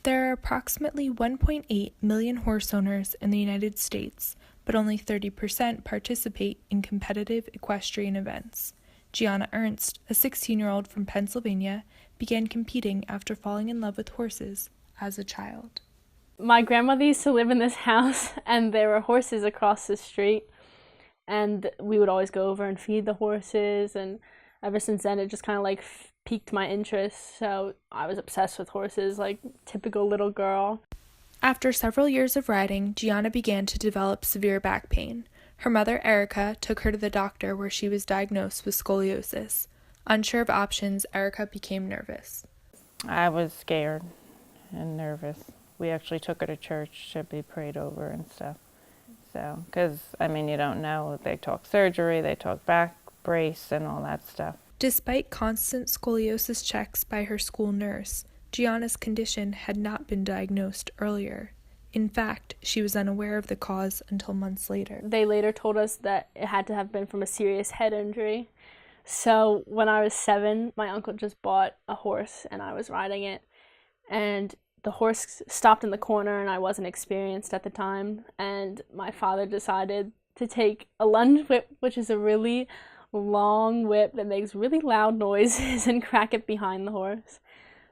There are approximately 1.8 million horse owners in the United States, but only 30% participate in competitive equestrian events. Gianna Ernst, a 16-year-old from Pennsylvania, began competing after falling in love with horses as a child. My grandmother used to live in this house, and there were horses across the street, and we would always go over and feed the horses, and ever since then it just kind of like piqued my interest, so I was obsessed with horses, like typical little girl. After several years of riding, Gianna began to develop severe back pain. Her mother, Erica, took her to the doctor where she was diagnosed with scoliosis. Unsure of options, Erica became nervous. I was scared and nervous. We actually took her to church to be prayed over and stuff. So, because, I mean, you don't know. They talk surgery, they talk back brace and all that stuff. Despite constant scoliosis checks by her school nurse, Gianna's condition had not been diagnosed earlier. In fact, she was unaware of the cause until months later. They later told us that it had to have been from a serious head injury. So when I was 7, my uncle just bought a horse and I was riding it. And the horse stopped in the corner and I wasn't experienced at the time. And my father decided to take a lunge whip, which is a really long whip that makes really loud noises, and crack it behind the horse.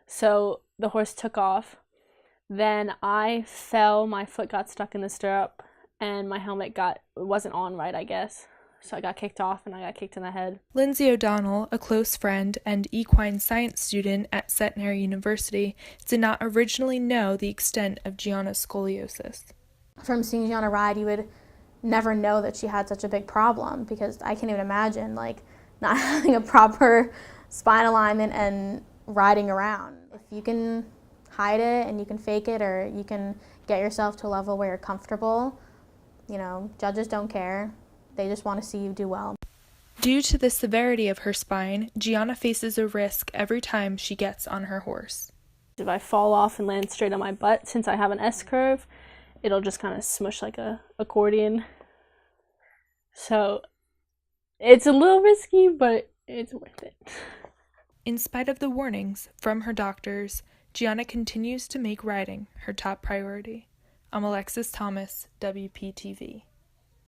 So the horse took off. Then I fell, my foot got stuck in the stirrup, and my helmet wasn't on right, I guess. So I got kicked off and I got kicked in the head. Lindsay O'Donnell, a close friend and equine science student at Centenary University, did not originally know the extent of Gianna's scoliosis. From seeing Gianna ride, you would never know that she had such a big problem, because I can't even imagine like not having a proper spine alignment and riding around. If you can hide it and you can fake it, or you can get yourself to a level where you're comfortable, judges don't care. They just want to see you do well. Due to the severity of her spine, Gianna faces a risk every time she gets on her horse. If I fall off and land straight on my butt, since I have an S-curve, it'll just kind of smush like a accordion. So it's a little risky, but it's worth it. In spite of the warnings from her doctors, Gianna continues to make riding her top priority. I'm Alexis Thomas, WPTV.